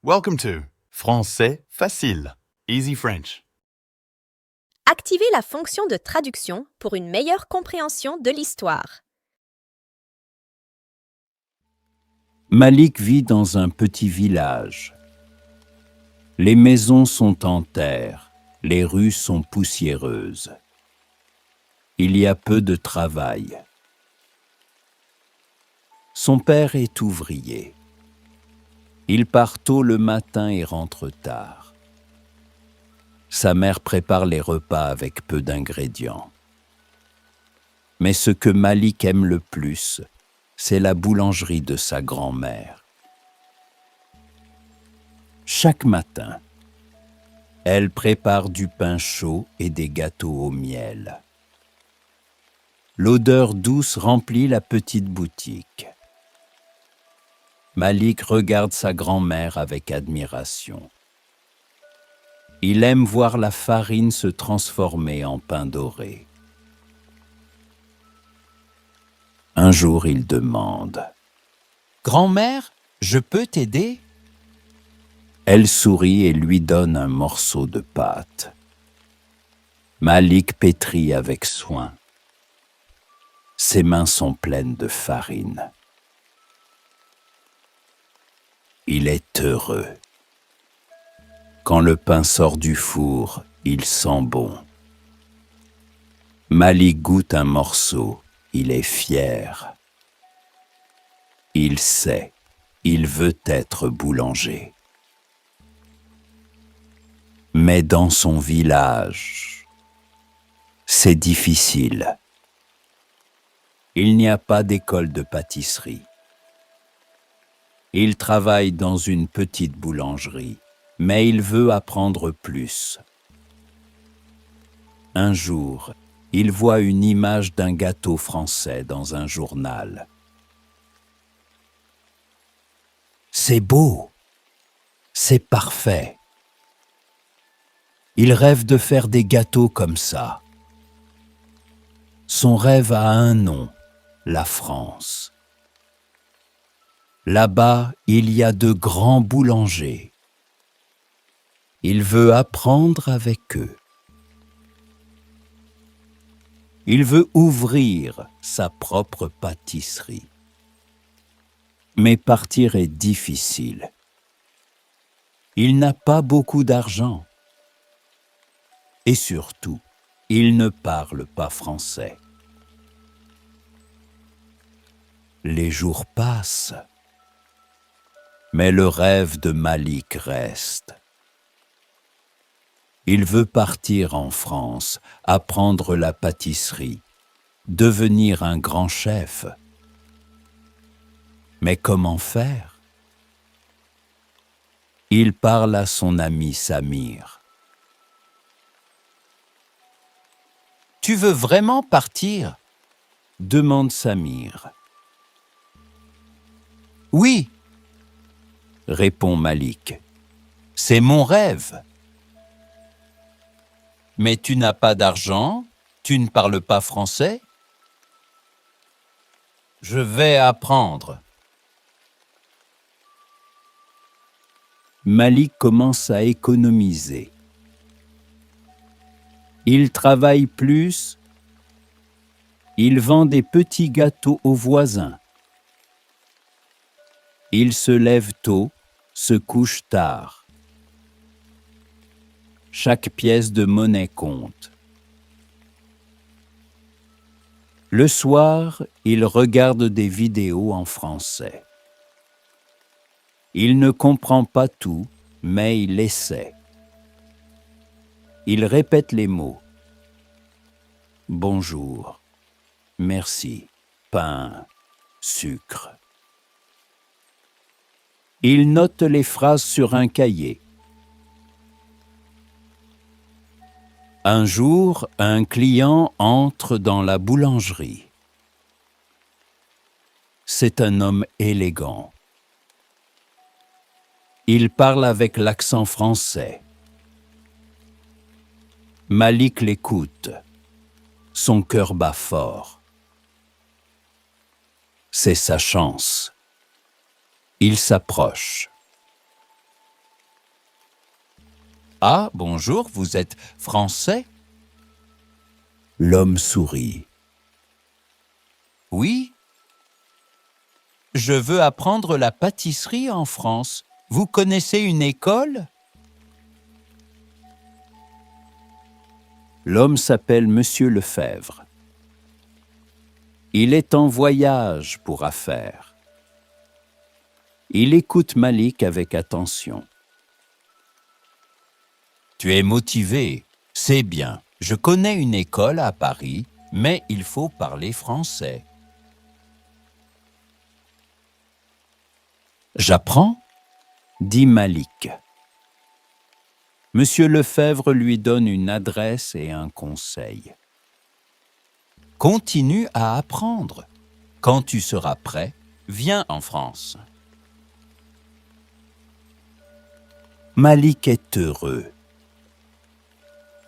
Welcome to Français facile, Easy French. Activez la fonction de traduction pour une meilleure compréhension de l'histoire. Malik vit dans un petit village. Les maisons sont en terre, les rues sont poussiéreuses. Il y a peu de travail. Son père est ouvrier. Il part tôt le matin et rentre tard. Sa mère prépare les repas avec peu d'ingrédients. Mais ce que Malik aime le plus, c'est la boulangerie de sa grand-mère. Chaque matin, elle prépare du pain chaud et des gâteaux au miel. L'odeur douce remplit la petite boutique. Malik regarde sa grand-mère avec admiration. Il aime voir la farine se transformer en pain doré. Un jour, il demande « Grand-mère, je peux t'aider ?» Elle sourit et lui donne un morceau de pâte. Malik pétrit avec soin. Ses mains sont pleines de farine. Il est heureux. Quand le pain sort du four, il sent bon. Malik goûte un morceau, il est fier. Il sait, il veut être boulanger. Mais dans son village, c'est difficile. Il n'y a pas d'école de pâtisserie. Il travaille dans une petite boulangerie, mais il veut apprendre plus. Un jour, il voit une image d'un gâteau français dans un journal. C'est beau, c'est parfait. Il rêve de faire des gâteaux comme ça. Son rêve a un nom, la France. Là-bas, il y a de grands boulangers. Il veut apprendre avec eux. Il veut ouvrir sa propre pâtisserie. Mais partir est difficile. Il n'a pas beaucoup d'argent. Et surtout, il ne parle pas français. Les jours passent. Mais le rêve de Malik reste. Il veut partir en France, apprendre la pâtisserie, devenir un grand chef. Mais comment faire? Il parle à son ami Samir. « Tu veux vraiment partir ?» demande Samir. « Oui !» répond Malik. « C'est mon rêve. » « Mais tu n'as pas d'argent, tu ne parles pas français ?»« Je vais apprendre. » Malik commence à économiser. Il travaille plus. Il vend des petits gâteaux aux voisins. Il se lève tôt, se couche tard. Chaque pièce de monnaie compte. Le soir, il regarde des vidéos en français. Il ne comprend pas tout, mais il essaie. Il répète les mots. Bonjour, merci, pain, sucre. Il note les phrases sur un cahier. Un jour, un client entre dans la boulangerie. C'est un homme élégant. Il parle avec l'accent français. Malik l'écoute. Son cœur bat fort. C'est sa chance. Il s'approche. Ah, bonjour, vous êtes français? L'homme sourit. Oui. Je veux apprendre la pâtisserie en France. Vous connaissez une école? L'homme s'appelle Monsieur Lefebvre. Il est en voyage pour affaires. Il écoute Malik avec attention. Tu es motivé, c'est bien. Je connais une école à Paris, mais il faut parler français. J'apprends, dit Malik. Monsieur Lefebvre lui donne une adresse et un conseil. Continue à apprendre. Quand tu seras prêt, viens en France. Malik est heureux.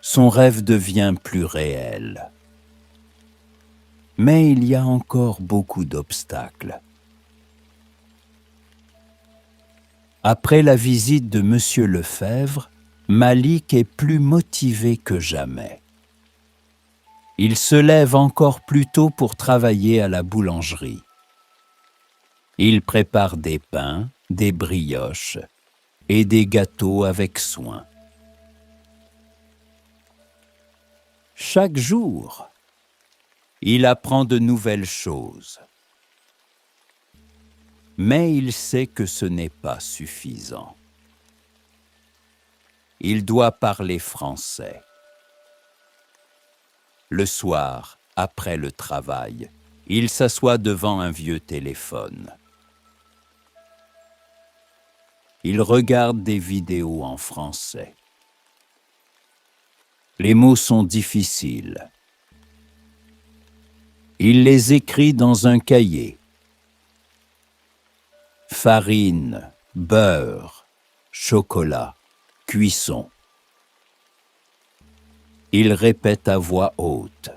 Son rêve devient plus réel. Mais il y a encore beaucoup d'obstacles. Après la visite de Monsieur Lefebvre, Malik est plus motivé que jamais. Il se lève encore plus tôt pour travailler à la boulangerie. Il prépare des pains, des brioches et des gâteaux avec soin. Chaque jour, il apprend de nouvelles choses. Mais il sait que ce n'est pas suffisant. Il doit parler français. Le soir, après le travail, il s'assoit devant un vieux téléphone. Il regarde des vidéos en français. Les mots sont difficiles. Il les écrit dans un cahier. Farine, beurre, chocolat, cuisson. Il répète à voix haute.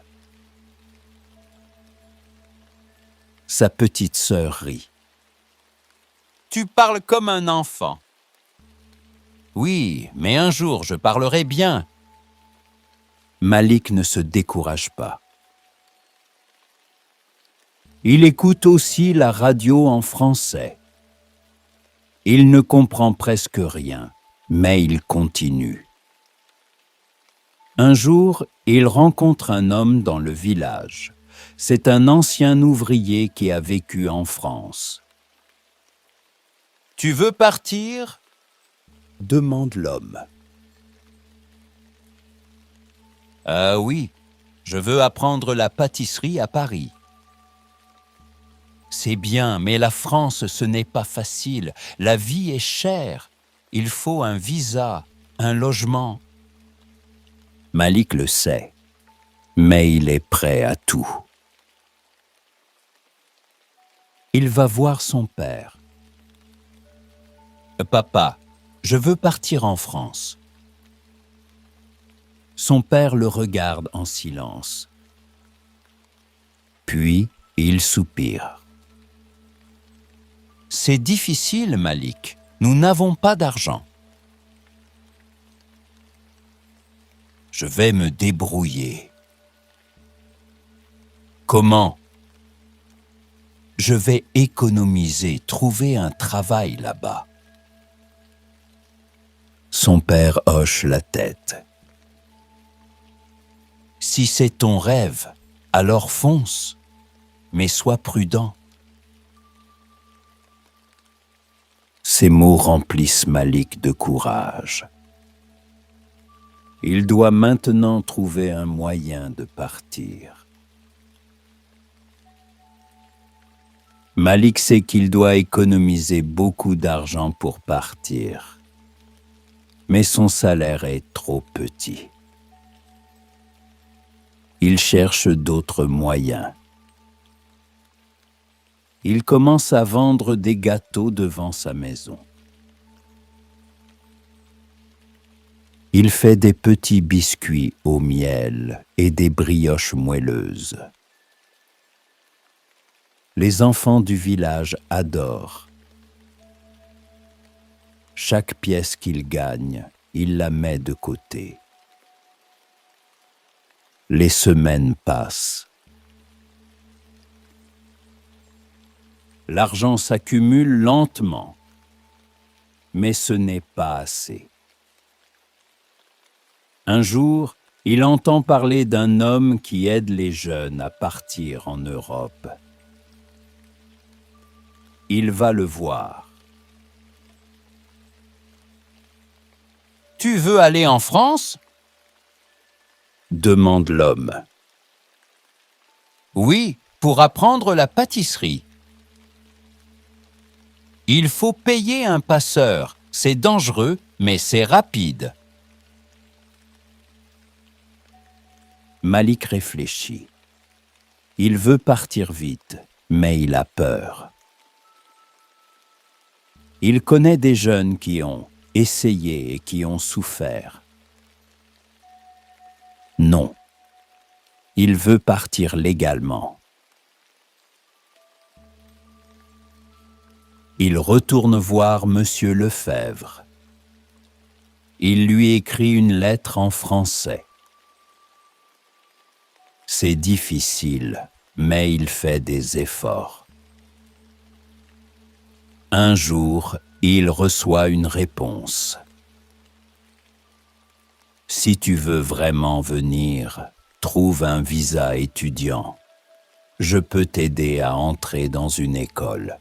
Sa petite sœur rit. Tu parles comme un enfant. Oui, mais un jour je parlerai bien. Malik ne se décourage pas. Il écoute aussi la radio en français. Il ne comprend presque rien, mais il continue. Un jour, il rencontre un homme dans le village. C'est un ancien ouvrier qui a vécu en France. « Tu veux partir ?» demande l'homme. « Ah oui, je veux apprendre la pâtisserie à Paris. » C'est bien, mais la France, ce n'est pas facile. La vie est chère. Il faut un visa, un logement. Malik le sait, mais il est prêt à tout. Il va voir son père. « Papa, je veux partir en France. » Son père le regarde en silence. Puis, il soupire. « C'est difficile, Malik. Nous n'avons pas d'argent. » Je vais me débrouiller. Comment? Je vais économiser, trouver un travail là-bas. Son père hoche la tête. Si c'est ton rêve, alors fonce, mais sois prudent. Ces mots remplissent Malik de courage. Il doit maintenant trouver un moyen de partir. Malik sait qu'il doit économiser beaucoup d'argent pour partir. Mais son salaire est trop petit. Il cherche d'autres moyens. Il commence à vendre des gâteaux devant sa maison. Il fait des petits biscuits au miel et des brioches moelleuses. Les enfants du village adorent. Chaque pièce qu'il gagne, il la met de côté. Les semaines passent. L'argent s'accumule lentement, mais ce n'est pas assez. Un jour, il entend parler d'un homme qui aide les jeunes à partir en Europe. Il va le voir. « Tu veux aller en France ?» demande l'homme. « Oui, pour apprendre la pâtisserie. » « Il faut payer un passeur. C'est dangereux, mais c'est rapide. » Malik réfléchit. Il veut partir vite, mais il a peur. Il connaît des jeunes qui ont essayé et qui ont souffert. Non. Il veut partir légalement. Il retourne voir Monsieur Lefebvre. Il lui écrit une lettre en français. C'est difficile, mais il fait des efforts. Un jour, il reçoit une réponse. « Si tu veux vraiment venir, trouve un visa étudiant. Je peux t'aider à entrer dans une école. »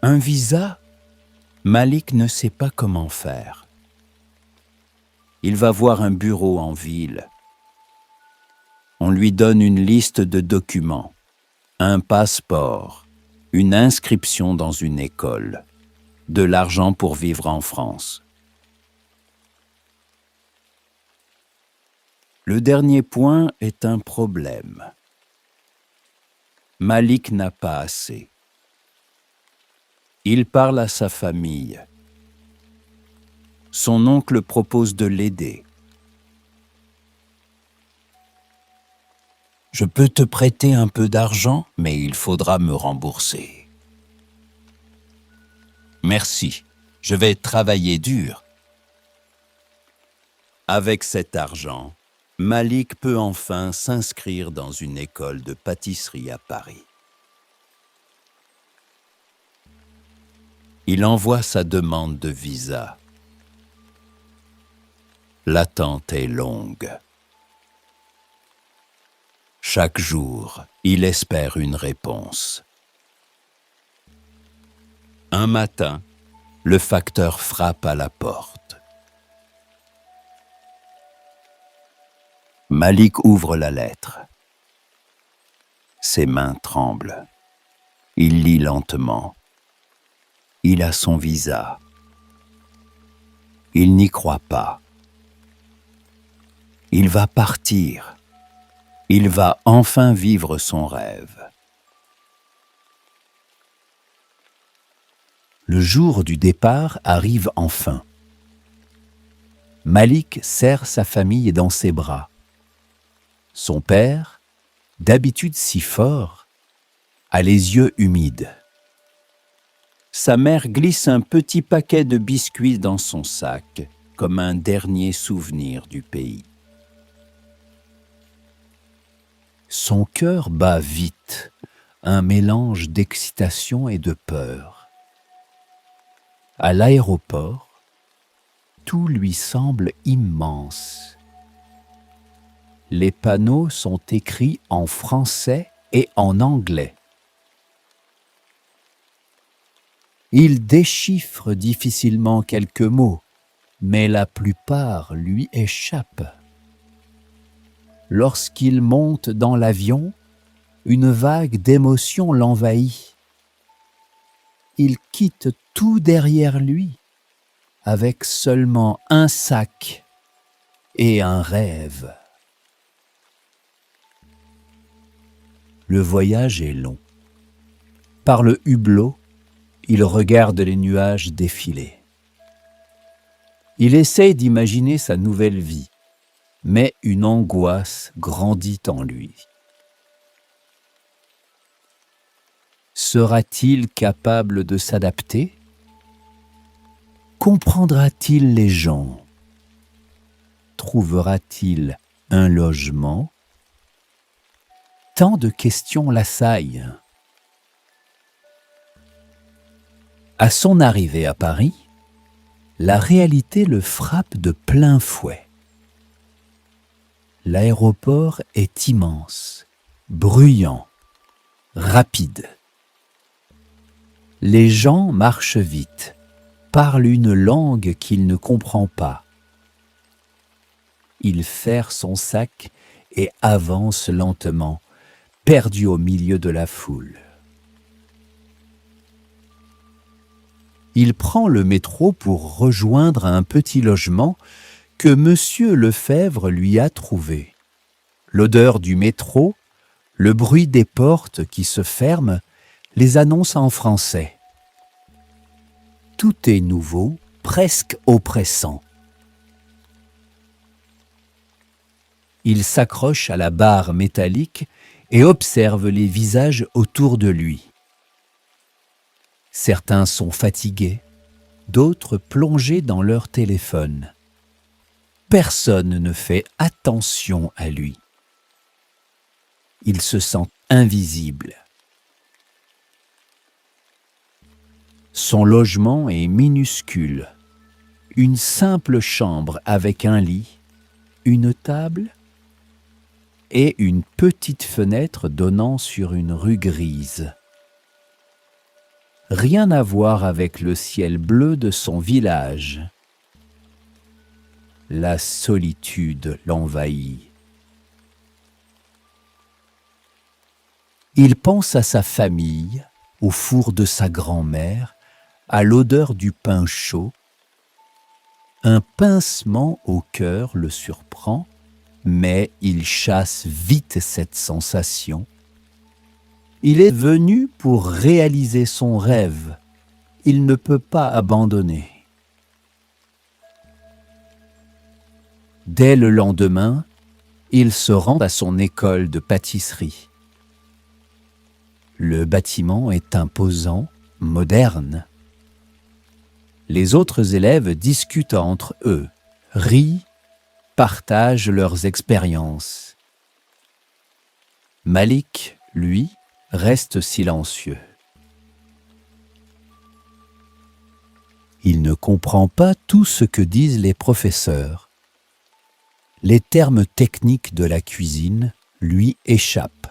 Un visa? Malik ne sait pas comment faire. Il va voir un bureau en ville. On lui donne une liste de documents, un passeport, une inscription dans une école, de l'argent pour vivre en France. Le dernier point est un problème. Malik n'a pas assez. Il parle à sa famille. Son oncle propose de l'aider. « Je peux te prêter un peu d'argent, mais il faudra me rembourser. »« Merci, je vais travailler dur. » Avec cet argent, Malik peut enfin s'inscrire dans une école de pâtisserie à Paris. Il envoie sa demande de visa. L'attente est longue. Chaque jour, il espère une réponse. Un matin, le facteur frappe à la porte. Malik ouvre la lettre. Ses mains tremblent. Il lit lentement. Il a son visa. Il n'y croit pas. Il va partir. Il va enfin vivre son rêve. Le jour du départ arrive enfin. Malik serre sa famille dans ses bras. Son père, d'habitude si fort, a les yeux humides. Sa mère glisse un petit paquet de biscuits dans son sac, comme un dernier souvenir du pays. Son cœur bat vite, un mélange d'excitation et de peur. À l'aéroport, tout lui semble immense. Les panneaux sont écrits en français et en anglais. Il déchiffre difficilement quelques mots, mais la plupart lui échappent. Lorsqu'il monte dans l'avion, une vague d'émotion l'envahit. Il quitte tout derrière lui, avec seulement un sac et un rêve. Le voyage est long. Par le hublot, il regarde les nuages défiler. Il essaye d'imaginer sa nouvelle vie, mais une angoisse grandit en lui. Sera-t-il capable de s'adapter? comprendra-t-il les gens? Trouvera-t-il un logement? Tant de questions l'assaillent. À son arrivée à Paris, la réalité le frappe de plein fouet. L'aéroport est immense, bruyant, rapide. Les gens marchent vite, parlent une langue qu'il ne comprend pas. Il ferre son sac et avance lentement, perdu au milieu de la foule. Il prend le métro pour rejoindre un petit logement que Monsieur Lefebvre lui a trouvé. L'odeur du métro, le bruit des portes qui se ferment, les annoncent en français. Tout est nouveau, presque oppressant. Il s'accroche à la barre métallique et observe les visages autour de lui. Certains sont fatigués, d'autres plongés dans leur téléphone. Personne ne fait attention à lui. Il se sent invisible. Son logement est minuscule. Une simple chambre avec un lit, une table et une petite fenêtre donnant sur une rue grise. Rien à voir avec le ciel bleu de son village. La solitude l'envahit. Il pense à sa famille, au four de sa grand-mère, à l'odeur du pain chaud. Un pincement au cœur le surprend, mais il chasse vite cette sensation. Il est venu pour réaliser son rêve. Il ne peut pas abandonner. Dès le lendemain, il se rend à son école de pâtisserie. Le bâtiment est imposant, moderne. Les autres élèves discutent entre eux, rient, partagent leurs expériences. Malik, lui, reste silencieux. Il ne comprend pas tout ce que disent les professeurs. Les termes techniques de la cuisine lui échappent.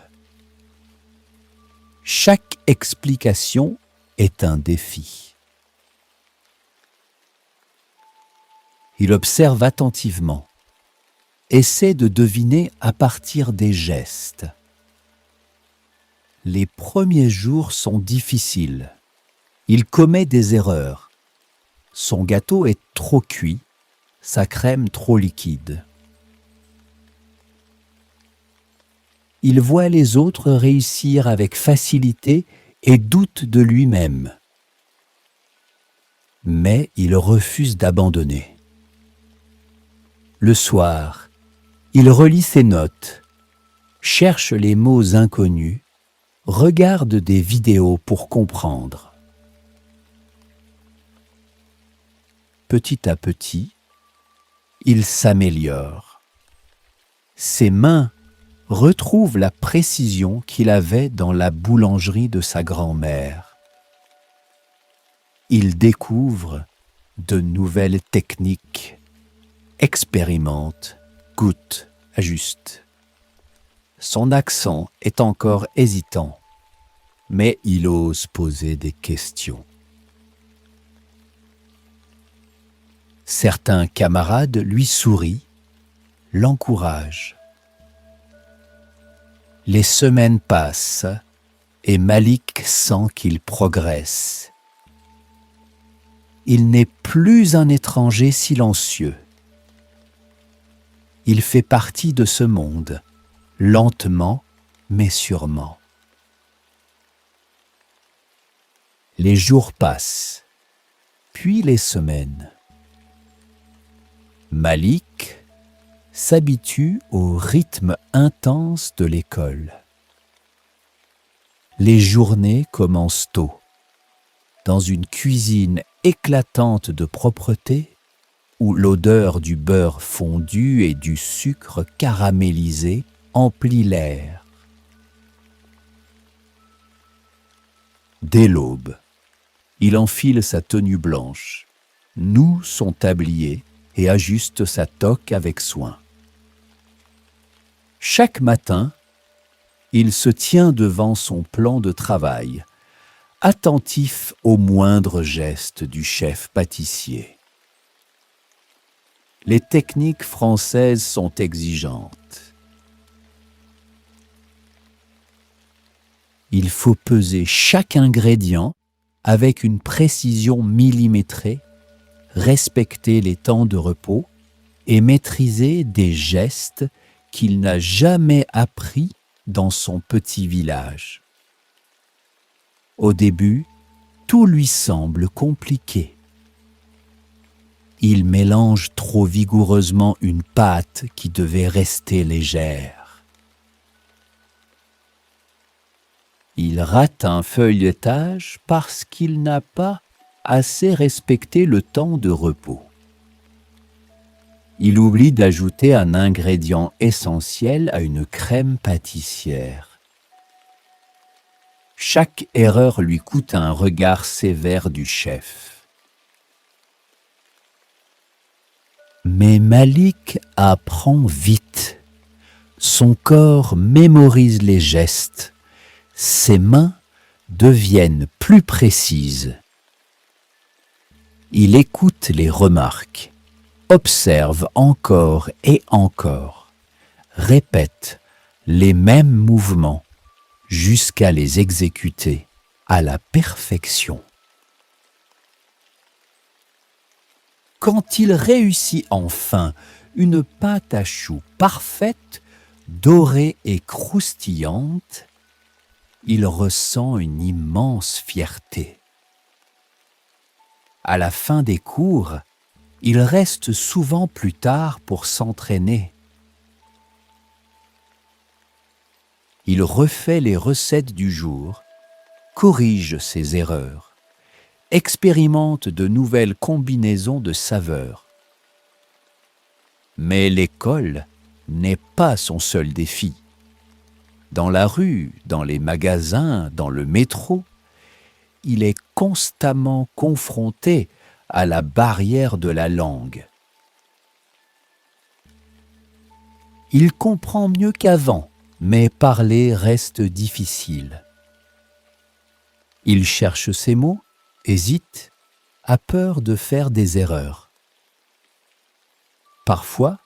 Chaque explication est un défi. Il observe attentivement, essaie de deviner à partir des gestes. Les premiers jours sont difficiles. Il commet des erreurs. Son gâteau est trop cuit, sa crème trop liquide. Il voit les autres réussir avec facilité et doute de lui-même. Mais il refuse d'abandonner. Le soir, il relit ses notes, cherche les mots inconnus, regarde des vidéos pour comprendre. Petit à petit, il s'améliore. Ses mains retrouvent la précision qu'il avait dans la boulangerie de sa grand-mère. Il découvre de nouvelles techniques, expérimente, goûte, ajuste. Son accent est encore hésitant, mais il ose poser des questions. Certains camarades lui sourient, l'encouragent. Les semaines passent et Malik sent qu'il progresse. Il n'est plus un étranger silencieux. Il fait partie de ce monde, lentement mais sûrement. Les jours passent, puis les semaines. Malik s'habitue au rythme intense de l'école. Les journées commencent tôt, dans une cuisine éclatante de propreté où l'odeur du beurre fondu et du sucre caramélisé emplit l'air. Dès l'aube, il enfile sa tenue blanche, noue son tablier et ajuste sa toque avec soin. Chaque matin, il se tient devant son plan de travail, attentif aux moindres gestes du chef pâtissier. Les techniques françaises sont exigeantes. Il faut peser chaque ingrédient avec une précision millimétrée, respecter les temps de repos et maîtriser des gestes qu'il n'a jamais appris dans son petit village. Au début, tout lui semble compliqué. Il mélange trop vigoureusement une pâte qui devait rester légère. Il rate un feuilletage parce qu'il n'a pas assez respecté le temps de repos. Il oublie d'ajouter un ingrédient essentiel à une crème pâtissière. Chaque erreur lui coûte un regard sévère du chef. Mais Malik apprend vite. Son corps mémorise les gestes. Ses mains deviennent plus précises. Il écoute les remarques, observe encore et encore, répète les mêmes mouvements jusqu'à les exécuter à la perfection. Quand il réussit enfin une pâte à choux parfaite, dorée et croustillante, il ressent une immense fierté. À la fin des cours, il reste souvent plus tard pour s'entraîner. Il refait les recettes du jour, corrige ses erreurs, expérimente de nouvelles combinaisons de saveurs. Mais l'école n'est pas son seul défi. Dans la rue, dans les magasins, dans le métro, il est constamment confronté à la barrière de la langue. Il comprend mieux qu'avant, mais parler reste difficile. Il cherche ses mots, hésite, a peur de faire des erreurs. Parfois,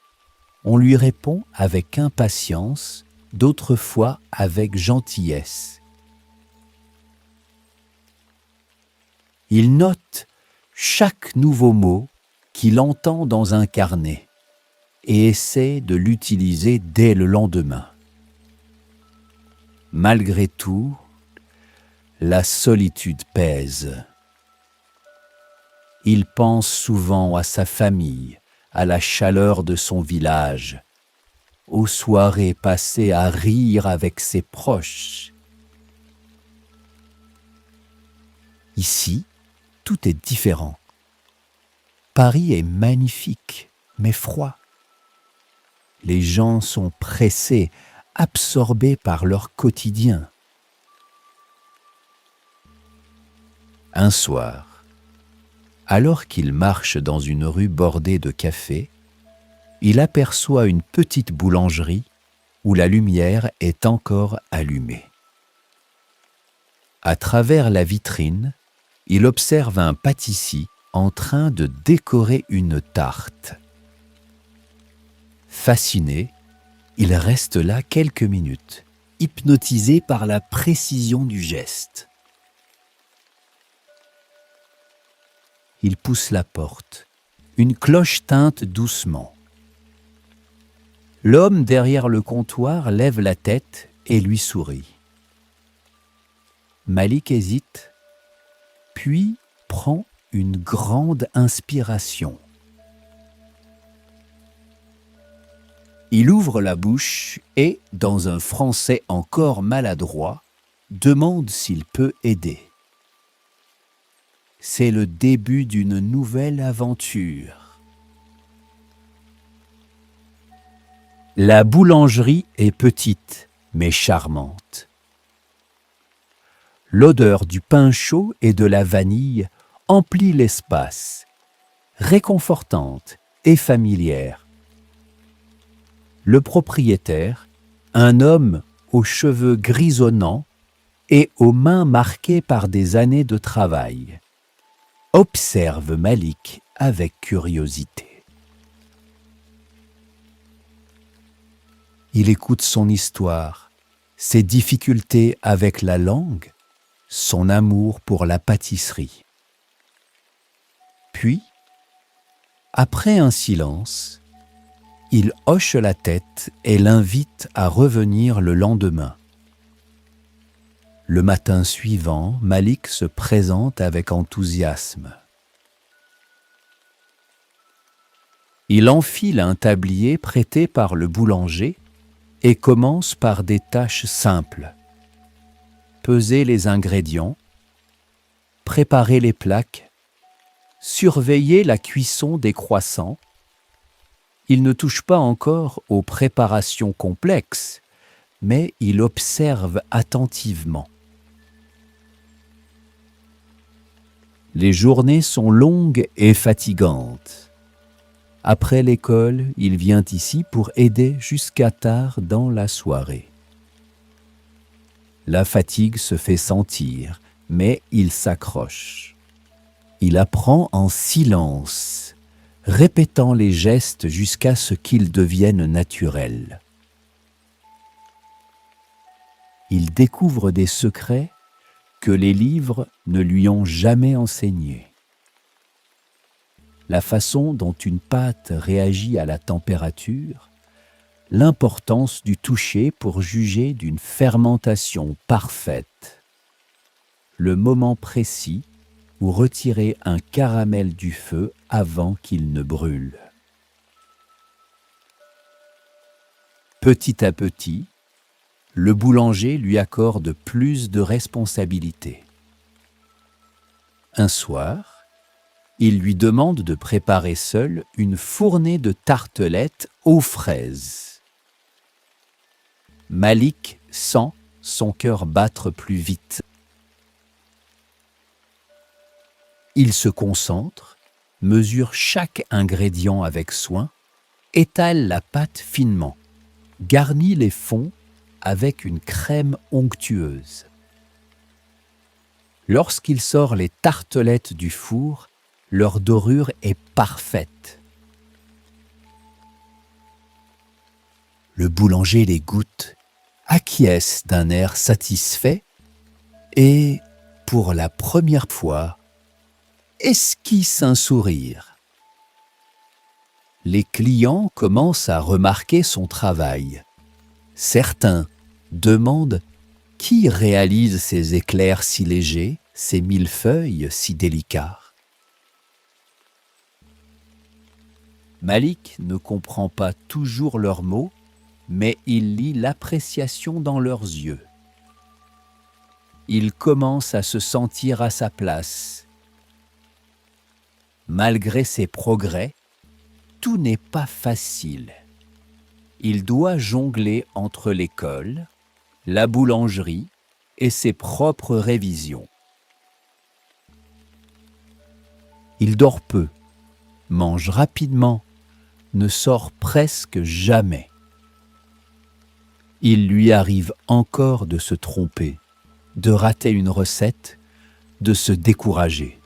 on lui répond avec impatience, d'autres fois avec gentillesse. Il note chaque nouveau mot qu'il entend dans un carnet et essaie de l'utiliser dès le lendemain. Malgré tout, la solitude pèse. Il pense souvent à sa famille, à la chaleur de son village, aux soirées passées à rire avec ses proches. Ici, tout est différent. Paris est magnifique, mais froid. Les gens sont pressés, absorbés par leur quotidien. Un soir, alors qu'il marche dans une rue bordée de cafés, il aperçoit une petite boulangerie où la lumière est encore allumée. À travers la vitrine, il observe un pâtissier en train de décorer une tarte. Fasciné, il reste là quelques minutes, hypnotisé par la précision du geste. Il pousse la porte. Une cloche tinte doucement. L'homme derrière le comptoir lève la tête et lui sourit. Malik hésite, puis prend une grande inspiration. Il ouvre la bouche et, dans un français encore maladroit, demande s'il peut aider. c'est le début d'une nouvelle aventure. La boulangerie est petite, mais charmante. L'odeur du pain chaud et de la vanille emplit l'espace, réconfortante et familière. Le propriétaire, un homme aux cheveux grisonnants et aux mains marquées par des années de travail, observe Malik avec curiosité. Il écoute son histoire, ses difficultés avec la langue, son amour pour la pâtisserie. Puis, après un silence, il hoche la tête et l'invite à revenir le lendemain. Le matin suivant, Malik se présente avec enthousiasme. Il enfile un tablier prêté par le boulanger et commence par des tâches simples. Peser les ingrédients, préparer les plaques, surveiller la cuisson des croissants. Il ne touche pas encore aux préparations complexes, mais il observe attentivement. Les journées sont longues et fatigantes. Après l'école, il vient ici pour aider jusqu'à tard dans la soirée. La fatigue se fait sentir, mais il s'accroche. Il apprend en silence, répétant les gestes jusqu'à ce qu'ils deviennent naturels. Il découvre des secrets que les livres ne lui ont jamais enseignés. La façon dont une pâte réagit à la température, l'importance du toucher pour juger d'une fermentation parfaite, le moment précis où retirer un caramel du feu avant qu'il ne brûle. Petit à petit, le boulanger lui accorde plus de responsabilités. Un soir, il lui demande de préparer seul une fournée de tartelettes aux fraises. Malik sent son cœur battre plus vite. Il se concentre, mesure chaque ingrédient avec soin, étale la pâte finement, garnit les fonds avec une crème onctueuse. Lorsqu'il sort les tartelettes du four, leur dorure est parfaite. Le boulanger les goûte, acquiesce d'un air satisfait et, pour la première fois, esquisse un sourire. Les clients commencent à remarquer son travail. Certains demandent qui réalise ces éclairs si légers, ces millefeuilles si délicats. Malik ne comprend pas toujours leurs mots, mais il lit l'appréciation dans leurs yeux. Il commence à se sentir à sa place. Malgré ses progrès, tout n'est pas facile. Il doit jongler entre l'école, la boulangerie et ses propres révisions. Il dort peu, mange rapidement, ne sort presque jamais. Il lui arrive encore de se tromper, de rater une recette, de se décourager.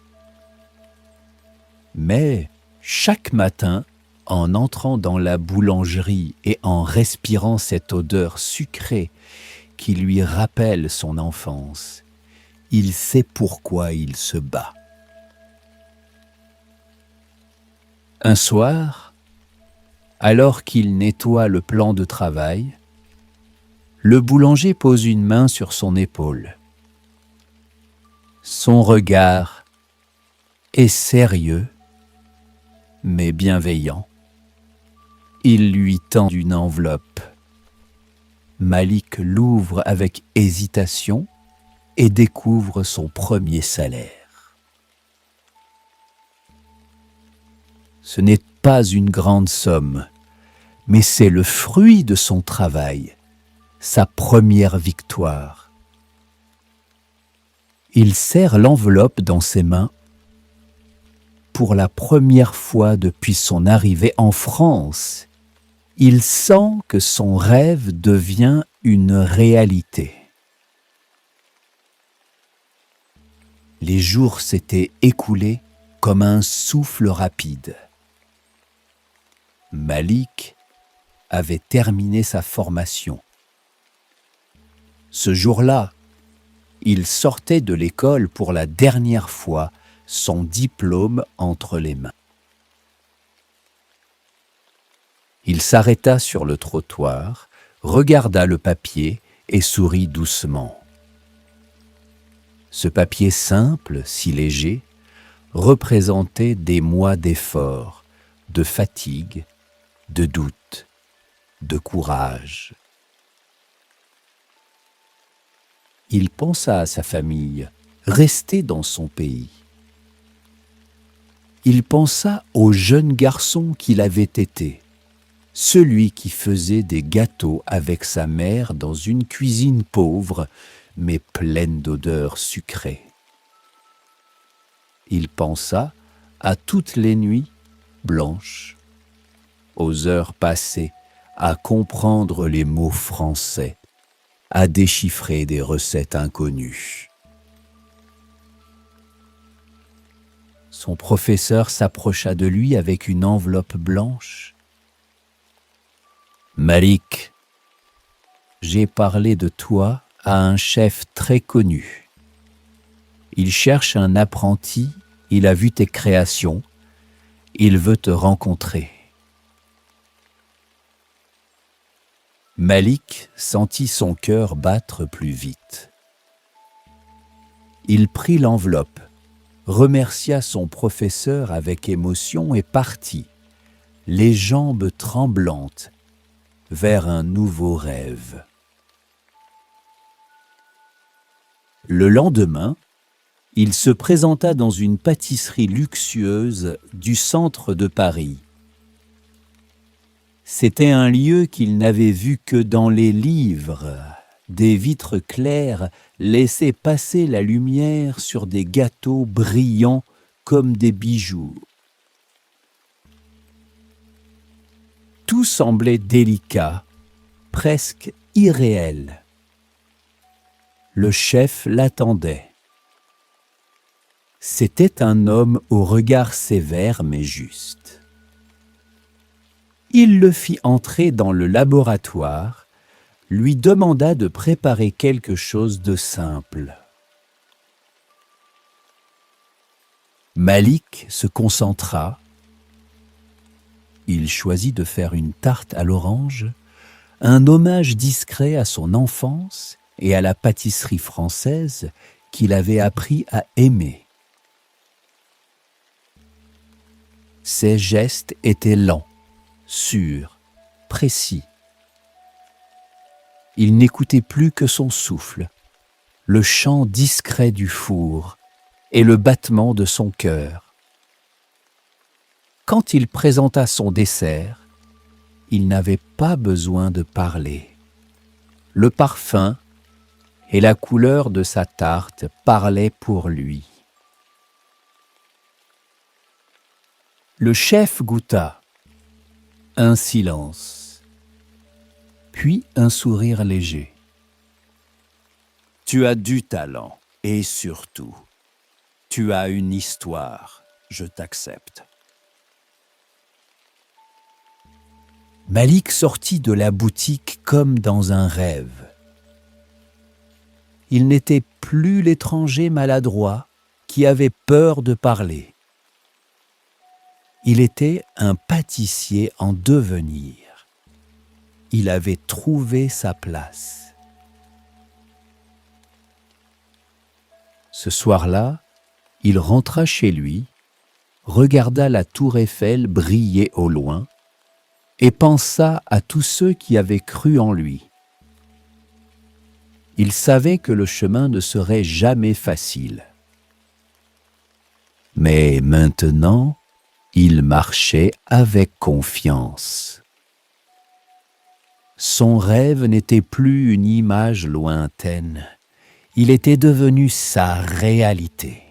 Mais chaque matin, en entrant dans la boulangerie et en respirant cette odeur sucrée qui lui rappelle son enfance, il sait pourquoi il se bat. Un soir, alors qu'il nettoie le plan de travail, le boulanger pose une main sur son épaule. Son regard est sérieux, mais bienveillant. Il lui tend une enveloppe. Malik l'ouvre avec hésitation et découvre son premier salaire. Ce n'est pas une grande somme, mais c'est le fruit de son travail, sa première victoire. Il serre l'enveloppe dans ses mains. Pour la première fois depuis son arrivée en France, il sent que son rêve devient une réalité. Les jours s'étaient écoulés comme un souffle rapide. Malik avait terminé sa formation. Ce jour-là, il sortait de l'école pour la dernière fois, son diplôme entre les mains. Il s'arrêta sur le trottoir, regarda le papier et sourit doucement. Ce papier simple, si léger, représentait des mois d'efforts, de fatigue, de doute, de courage. Il pensa à sa famille, restée dans son pays. Il pensa au jeune garçon qu'il avait été, celui qui faisait des gâteaux avec sa mère dans une cuisine pauvre, mais pleine d'odeurs sucrées. Il pensa à toutes les nuits blanches, aux heures passées à comprendre les mots français, à déchiffrer des recettes inconnues. Son professeur s'approcha de lui avec une enveloppe blanche. « Malik, j'ai parlé de toi à un chef très connu. Il cherche un apprenti, il a vu tes créations, il veut te rencontrer. » Malik sentit son cœur battre plus vite. Il prit l'enveloppe, remercia son professeur avec émotion et partit, les jambes tremblantes, vers un nouveau rêve. Le lendemain, il se présenta dans une pâtisserie luxueuse du centre de Paris. C'était un lieu qu'il n'avait vu que dans les livres. Des vitres claires laissaient passer la lumière sur des gâteaux brillants comme des bijoux. Tout semblait délicat, presque irréel. Le chef l'attendait. C'était un homme au regard sévère mais juste. Il le fit entrer dans le laboratoire, lui demanda de préparer quelque chose de simple. Malik se concentra. Il choisit de faire une tarte à l'orange, un hommage discret à son enfance et à la pâtisserie française qu'il avait appris à aimer. Ses gestes étaient lents, sûrs, précis. Il n'écoutait plus que son souffle, le chant discret du four et le battement de son cœur. Quand il présenta son dessert, il n'avait pas besoin de parler. Le parfum et la couleur de sa tarte parlaient pour lui. Le chef goûta. Un silence, puis un sourire léger. « Tu as du talent et surtout, tu as une histoire, je t'accepte. » Malik sortit de la boutique comme dans un rêve. Il n'était plus l'étranger maladroit qui avait peur de parler. Il était un pâtissier en devenir. Il avait trouvé sa place. Ce soir-là, il rentra chez lui, regarda la tour Eiffel briller au loin et pensa à tous ceux qui avaient cru en lui. Il savait que le chemin ne serait jamais facile. Mais maintenant, Il marchait avec confiance. Son rêve n'était plus une image lointaine. Il était devenu sa réalité.